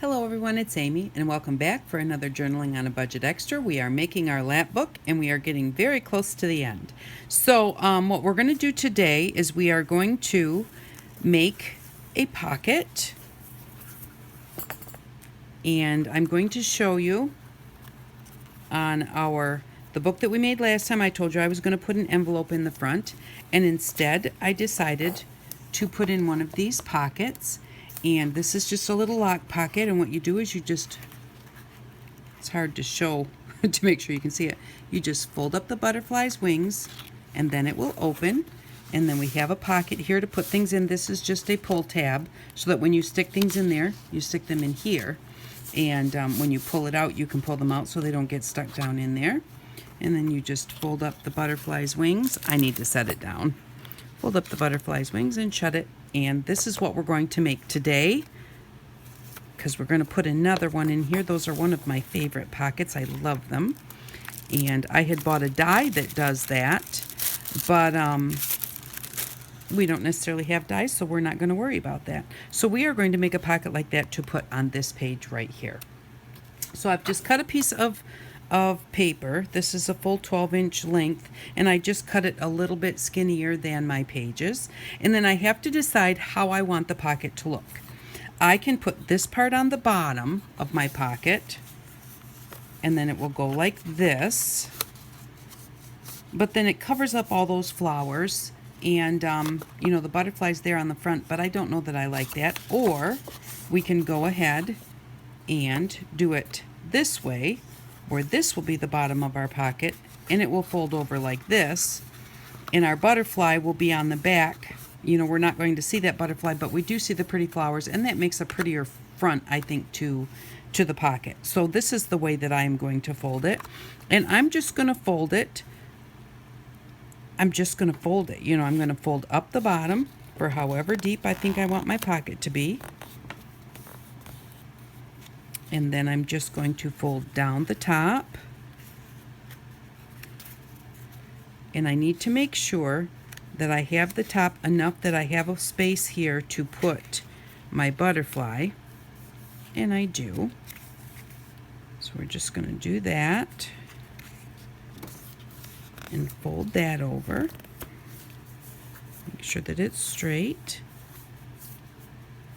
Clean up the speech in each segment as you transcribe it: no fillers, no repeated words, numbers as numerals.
Hello everyone, it's Amy and welcome back for another Journaling on a Budget Extra. We are making our lap book and we are getting very close to the end. So what we're going to do today is we are going to make a pocket, and I'm going to show you on the book that we made last time. I told you I was going to put an envelope in the front, and instead I decided to put in one of these pockets. And this is just a little lock pocket, and what you do is it's hard to show to make sure you can see it. You just fold up the butterfly's wings and then it will open, and then we have a pocket here to put things in. This is just a pull tab so that when you stick things in there, you stick them in here, and when you pull it out, you can pull them out so they don't get stuck down in there. And then you just fold up the butterfly's wings. I need to set it down. Fold up the butterfly's wings and shut it. And this is what we're going to make today, because we're going to put another one in here. Those are one of my favorite pockets. I love them. And I had bought a die that does that, but we don't necessarily have dies, so we're not going to worry about that. So we are going to make a pocket like that to put on this page right here. So I've just cut a piece of paper. This is a full 12-inch length, and I just cut it a little bit skinnier than my pages. And then I have to decide how I want the pocket to look. I can put this part on the bottom of my pocket, and then it will go like this, but then it covers up all those flowers, and the butterfly's there on the front, but I don't know that I like that. Or we can go ahead and do it this way, where this will be the bottom of our pocket, and it will fold over like this, and our butterfly will be on the back. We're not going to see that butterfly, but we do see the pretty flowers, and that makes a prettier front, I think, to the pocket. So this is the way that I am going to fold it, and I'm just going to fold it. I'm going to fold up the bottom for however deep I think I want my pocket to be. And then I'm just going to fold down the top. And I need to make sure that I have the top enough that I have a space here to put my butterfly. And I do. So we're just going to do that. And fold that over. Make sure that it's straight.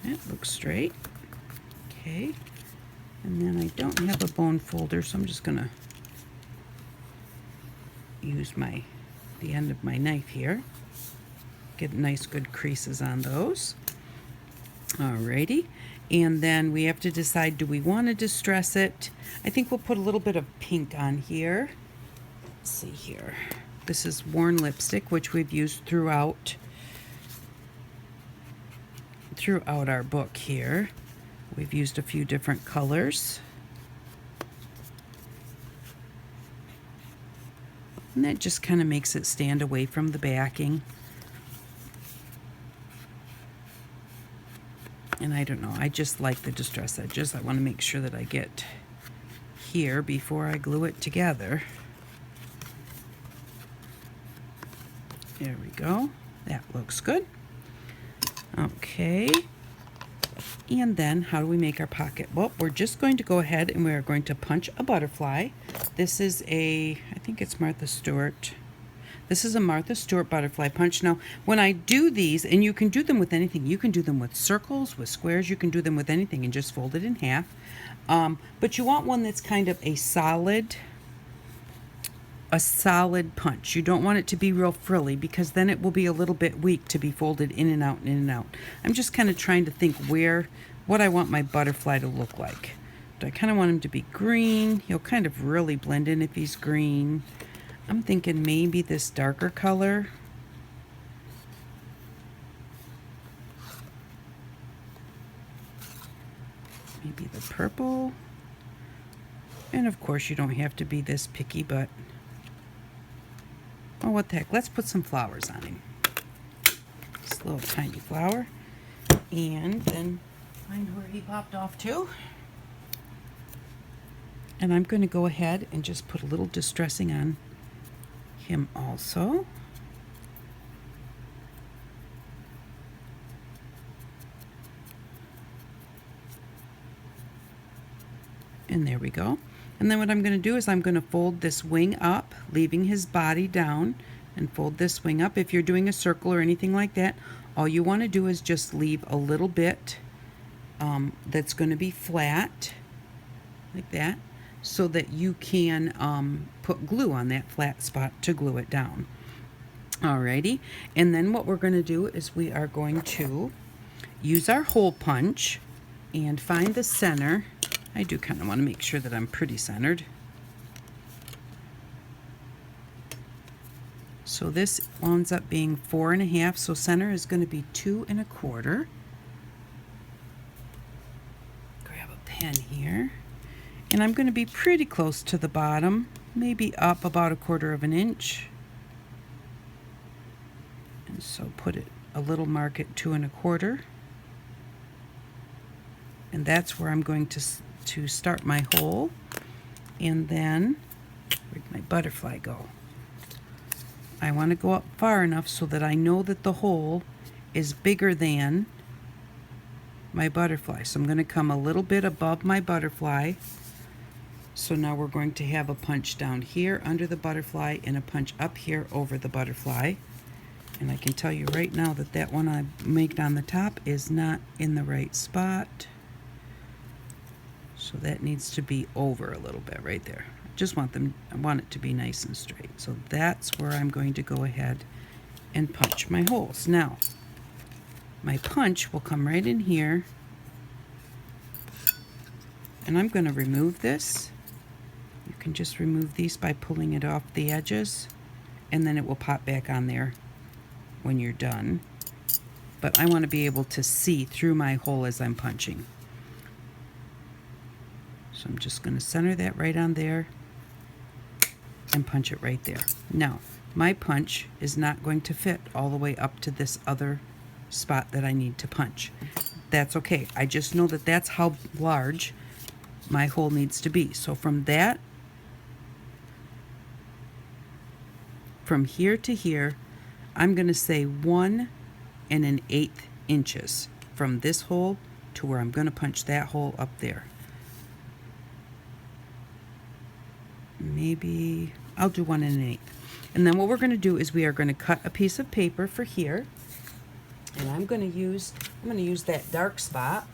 That looks straight. Okay. And then I don't have a bone folder, so I'm just going to use the end of my knife here. Get nice good creases on those. Alrighty. And then we have to decide, do we want to distress it? I think we'll put a little bit of pink on here. Let's see here. This is worn lipstick, which we've used throughout our book here. We've used a few different colors. And that just kind of makes it stand away from the backing. And I don't know, I just like the distress edges. I want to make sure that I get here before I glue it together. There we go. That looks good. Okay. And then how do we make our pocket? Well, we're just going to go ahead and we are going to punch a butterfly. This is I think it's Martha Stewart. This is a Martha Stewart butterfly punch. Now, when I do these, and you can do them with anything. You can do them with circles, with squares. You can do them with anything and just fold it in half. But you want one that's kind of a solid punch. You don't want it to be real frilly, because then it will be a little bit weak to be folded in and out and in and out. I'm just kind of trying to think what I want my butterfly to look like. Do I kind of want him to be green? He'll kind of really blend in if he's green. I'm thinking maybe this darker color. Maybe the purple. And of course you don't have to be this picky, but oh, what the heck, let's put some flowers on him. This little tiny flower. And then find where he popped off to. And I'm going to go ahead and just put a little distressing on him also. And there we go. And then what I'm going to do is I'm going to fold this wing up, leaving his body down, and fold this wing up. If you're doing a circle or anything like that, all you want to do is just leave a little bit that's going to be flat, like that, so that you can put glue on that flat spot to glue it down. Alrighty, and then what we're going to do is we are going to use our hole punch and find the center. I do kind of want to make sure that I'm pretty centered. So this ends up being 4.5, so center is going to be 2 1/4. Grab a pen here, and I'm going to be pretty close to the bottom, maybe up about 1/4 of an inch. And so put it a little mark at 2 1/4, and that's where I'm going to start my hole. And then where'd my butterfly go? I want to go up far enough so that I know that the hole is bigger than my butterfly. So I'm going to come a little bit above my butterfly. So now we're going to have a punch down here under the butterfly and a punch up here over the butterfly. And I can tell you right now that that one I made on the top is not in the right spot. So that needs to be over a little bit right there. I want it to be nice and straight. So that's where I'm going to go ahead and punch my holes. Now, my punch will come right in here, and I'm going to remove this. You can just remove these by pulling it off the edges, and then it will pop back on there when you're done. But I want to be able to see through my hole as I'm punching. So I'm just going to center that right on there and punch it right there. Now, my punch is not going to fit all the way up to this other spot that I need to punch. That's okay. I just know that that's how large my hole needs to be. So from here to here, I'm going to say 1 1/8 inches from this hole to where I'm going to punch that hole up there. Maybe I'll do 1 1/8. And then what we're going to do is we are going to cut a piece of paper for here, and I'm going to use that dark spot.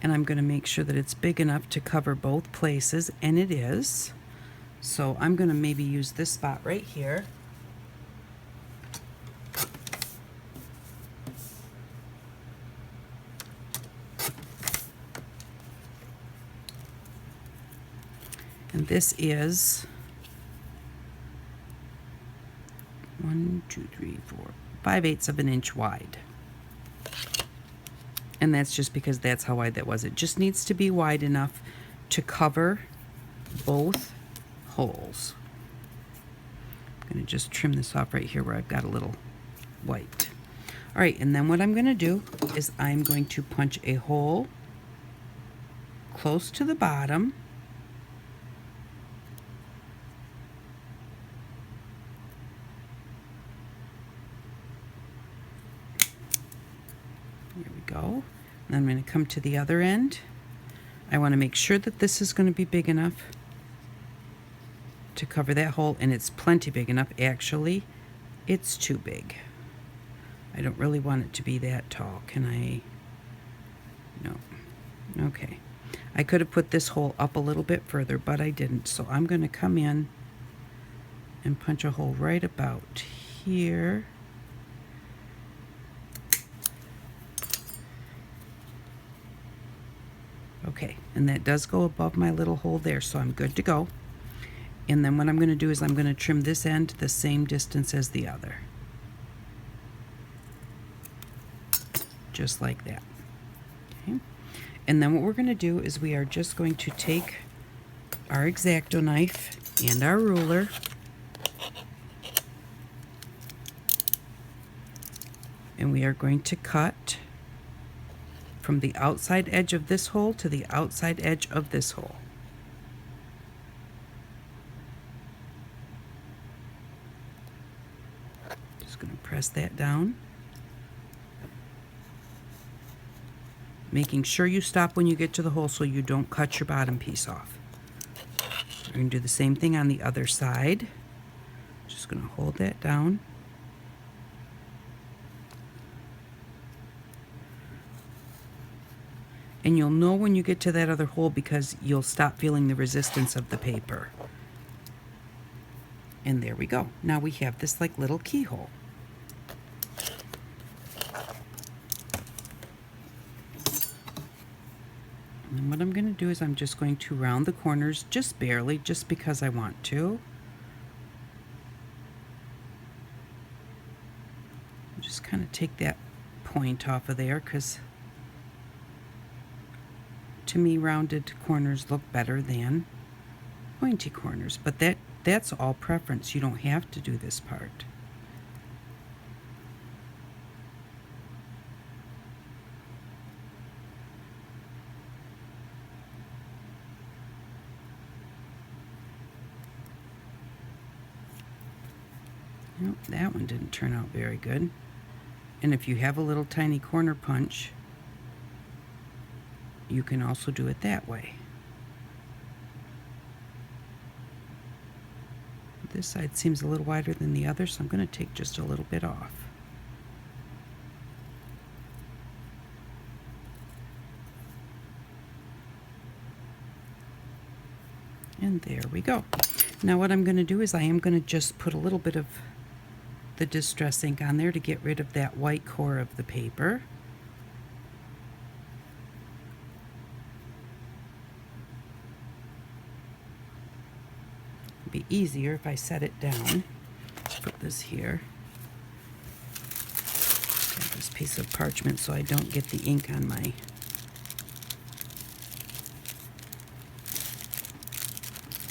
And I'm going to make sure that it's big enough to cover both places, and it is. So I'm going to maybe use this spot right here. And this is 5/8 of an inch wide. And that's just because that's how wide that was. It just needs to be wide enough to cover both holes. I'm going to just trim this off right here where I've got a little white. All right, and then what I'm going to do is I'm going to punch a hole close to the bottom. There we go. And I'm going to come to the other end. I want to make sure that this is going to be big enough to cover that hole, and it's plenty big enough. Actually, it's too big. I don't really want it to be that tall. Can I? No. Okay. I could have put this hole up a little bit further, but I didn't. So I'm going to come in and punch a hole right about here. Okay, and that does go above my little hole there, so I'm good to go. And then what I'm going to do is I'm going to trim this end the same distance as the other. Just like that. Okay. And then what we're going to do is we are just going to take our X-Acto knife and our ruler, and we are going to cut from the outside edge of this hole to the outside edge of this hole. Just going to press that down. Making sure you stop when you get to the hole so you don't cut your bottom piece off. We're going to do the same thing on the other side. Just going to hold that down. And you'll know when you get to that other hole because you'll stop feeling the resistance of the paper. And there we go. Now we have this like little keyhole. And what I'm going to do is I'm just going to round the corners just barely, just because I want to. Just kind of take that point off of there because to me rounded corners look better than pointy corners, but that's all preference. You don't have to do this part. Nope, that one didn't turn out very good. And if you have a little tiny corner punch, you can also do it that way. This side seems a little wider than the other, so I'm going to take just a little bit off. And there we go. Now what I'm going to do is I am going to just put a little bit of the distress ink on there to get rid of that white core of the paper. It'd be easier if I set it down. Let's put this here. Grab this piece of parchment so I don't get the ink on my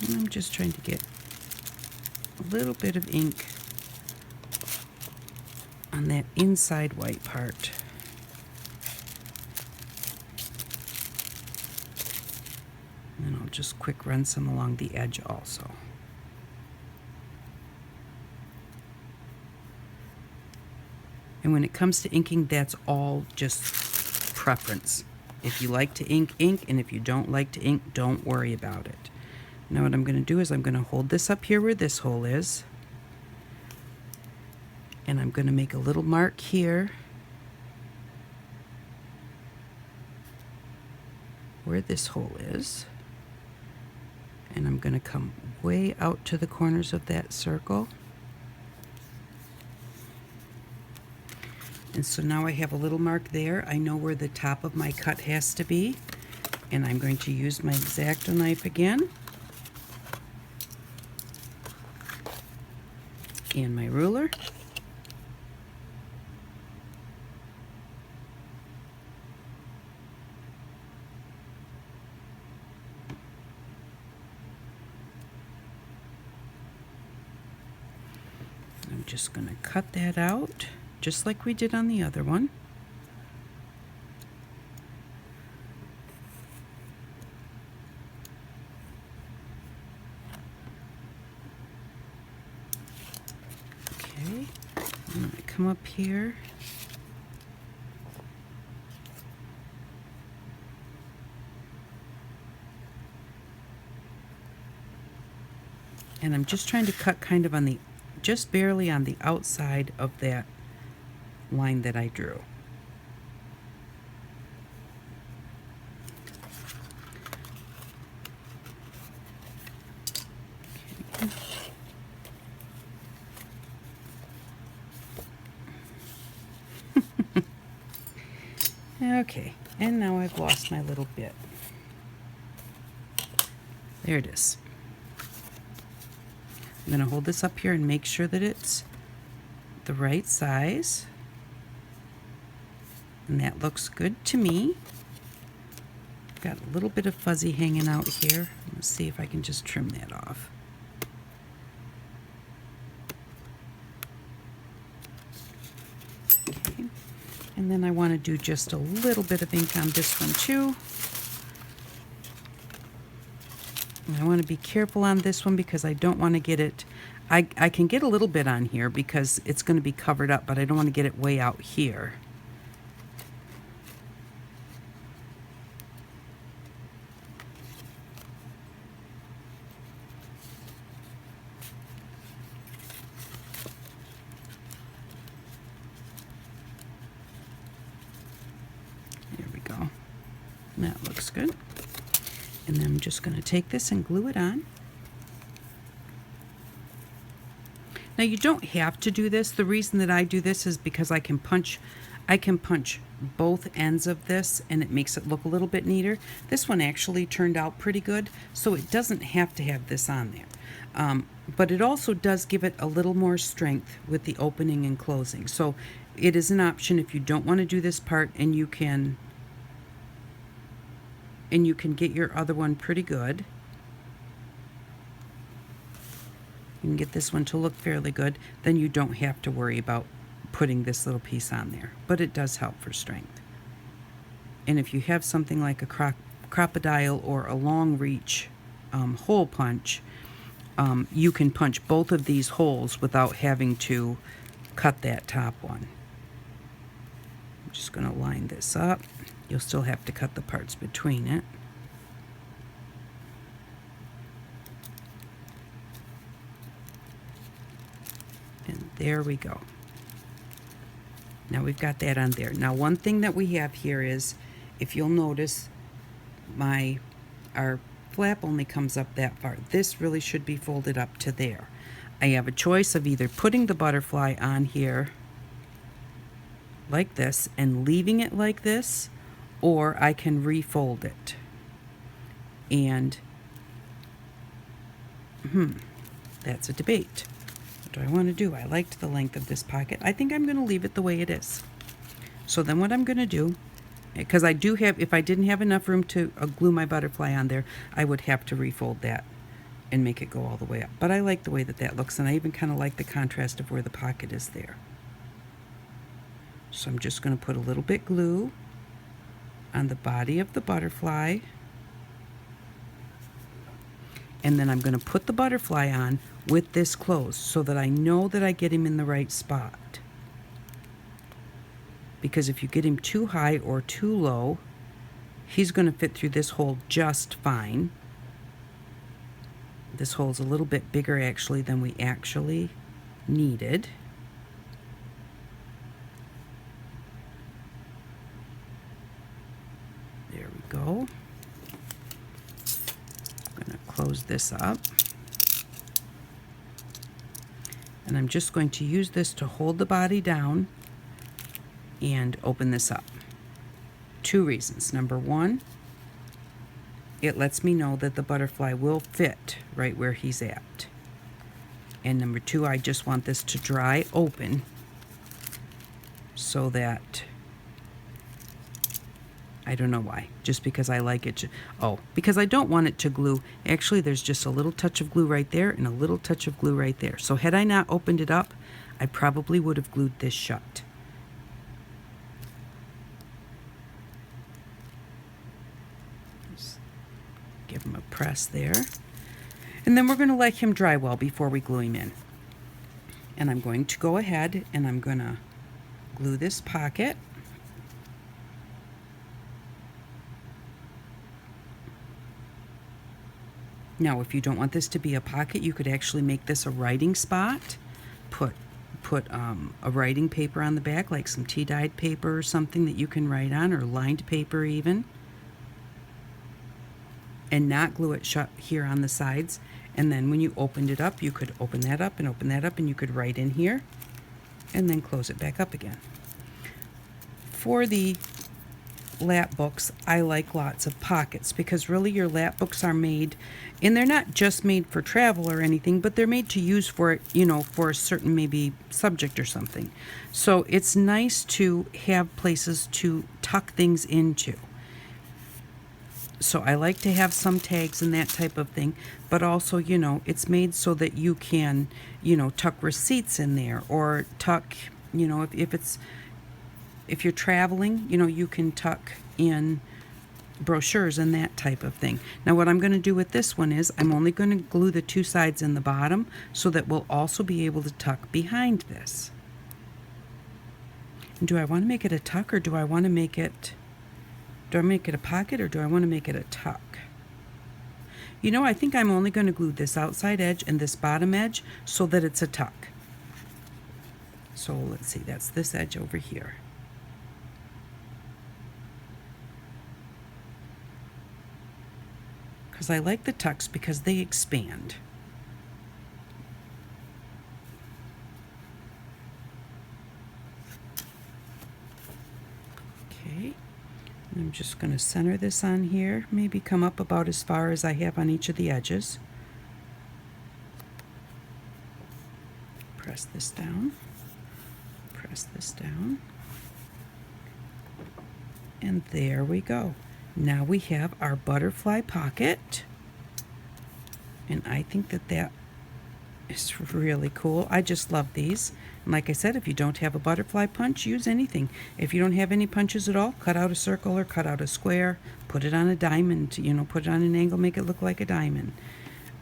and I'm just trying to get a little bit of ink on that inside white part. And then I'll just quick run some along the edge also. And when it comes to inking, that's all just preference. If you like to ink, ink, and if you don't like to ink, don't worry about it. Now what I'm going to do is I'm going to hold this up here where this hole is. And I'm going to make a little mark here where this hole is. And I'm going to come way out to the corners of that circle. And so now I have a little mark there. I know where the top of my cut has to be. And I'm going to use my X-Acto knife again. And my ruler. I'm just going to cut that out, just like we did on the other one. Okay, I'm going to come up here. And I'm just trying to cut kind of on the, just barely on the outside of that line that I drew. Okay, and now I've lost my little bit. There it is. I'm going to hold this up here and make sure that it's the right size. And that looks good to me. Got a little bit of fuzzy hanging out here. Let's see if I can just trim that off. Okay. And then I want to do just a little bit of ink on this one too. And I want to be careful on this one because I don't want to get it I can get a little bit on here because it's going to be covered up, but I don't want to get it way out here. There we go. That looks good. And then I'm just going to take this and glue it on. Now you don't have to do this. The reason that I do this is because I can punch both ends of this and it makes it look a little bit neater. This one actually turned out pretty good, so it doesn't have to have this on there. But it also does give it a little more strength with the opening and closing. So it is an option if you don't want to do this part, and you can get your other one pretty good. You can get this one to look fairly good, then you don't have to worry about putting this little piece on there, but it does help for strength. And if you have something like a crocodile or a long reach hole punch, you can punch both of these holes without having to cut that top one. I'm just going to line this up. You'll still have to cut the parts between it. And there we go. Now we've got that on there. Now one thing that we have here is, if you'll notice, our flap only comes up that far. This really should be folded up to there. I have a choice of either putting the butterfly on here like this and leaving it like this, or I can refold it. And that's a debate. What do I want to do? I liked the length of this pocket. I think I'm going to leave it the way it is. So then what I'm going to do, because I do have, if I didn't have enough room to glue my butterfly on there, I would have to refold that and make it go all the way up. But I like the way that that looks, and I even kind of like the contrast of where the pocket is there. So I'm just going to put a little bit glue on the body of the butterfly, and then I'm going to put the butterfly on with this closed so that I know that I get him in the right spot. Because if you get him too high or too low, he's going to fit through this hole just fine. This hole's a little bit bigger actually than we actually needed. There we go. I'm going to close this up. And I'm just going to use this to hold the body down and open this up. Two reasons. Number one, it lets me know that the butterfly will fit right where he's at. And number two, I just want this to dry open so that, I don't know why, just because I like it to, because I don't want it to glue. Actually, there's just a little touch of glue right there and a little touch of glue right there. So had I not opened it up, I probably would have glued this shut. Just give him a press there. And then we're going to let him dry well before we glue him in. And I'm going to go ahead and I'm going to glue this pocket. Now, if you don't want this to be a pocket, you could actually make this a writing spot. Put a writing paper on the back, like some tea-dyed paper or something that you can write on, or lined paper even. And not glue it shut here on the sides. And then when you opened it up, you could open that up and open that up, and you could write in here and then close it back up again. For the lap books, I like lots of pockets, because really your lap books are made, and they're not just made for travel or anything, but they're made to use for, for a certain maybe subject or something. So it's nice to have places to tuck things into. So I like to have some tags and that type of thing, but also, it's made so that you can, tuck receipts in there, or tuck, if you're traveling, you can tuck in brochures and that type of thing. Now what I'm going to do with this one is I'm only going to glue the two sides in the bottom so that we'll also be able to tuck behind this. And do I want to make it a tuck, or do I want to make it, do I make it a pocket, or do I want to make it a tuck? You know, I think I'm only going to glue this outside edge and this bottom edge so that it's a tuck. So let's see, that's this edge over here. Because I like the tucks because they expand. Okay, and I'm just going to center this on here, maybe come up about as far as I have on each of the edges. Press this down, press this down, and there we go. Now we have our butterfly pocket, and I think that that is really cool. I just love these. And like I said, if you don't have a butterfly punch, use anything. If you don't have any punches at all, cut out a circle or cut out a square, put it on a diamond, you know, put it on an angle, make it look like a diamond.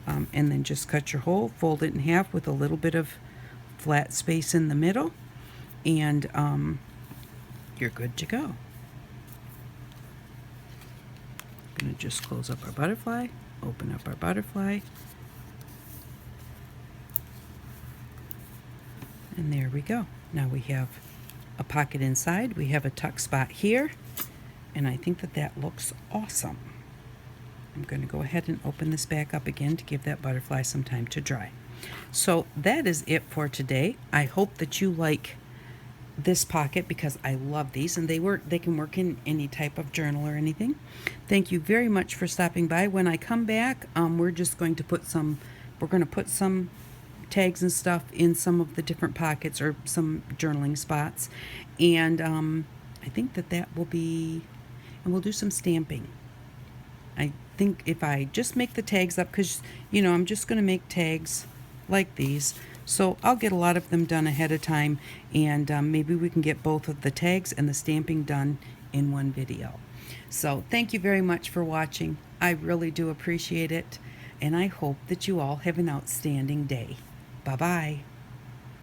And then just cut your hole, fold it in half with a little bit of flat space in the middle, and you're good to go. Going to just close up our butterfly, open up our butterfly, and there we go. Now we have a pocket inside, we have a tuck spot here, and I think that that looks awesome. I'm going to go ahead and open this back up again to give that butterfly some time to dry. So that is it for today. I hope that you like this pocket because I love these, and they can work in any type of journal or anything. Thank you very much for stopping by. When I come back, we're going to put some tags and stuff in some of the different pockets or some journaling spots, and I think that will be, and we'll do some stamping. I think if I just make the tags up, because you know I'm just going to make tags like these. So I'll get a lot of them done ahead of time, and maybe we can get both of the tags and the stamping done in one video. So thank you very much for watching. I really do appreciate it, and I hope that you all have an outstanding day. Bye-bye.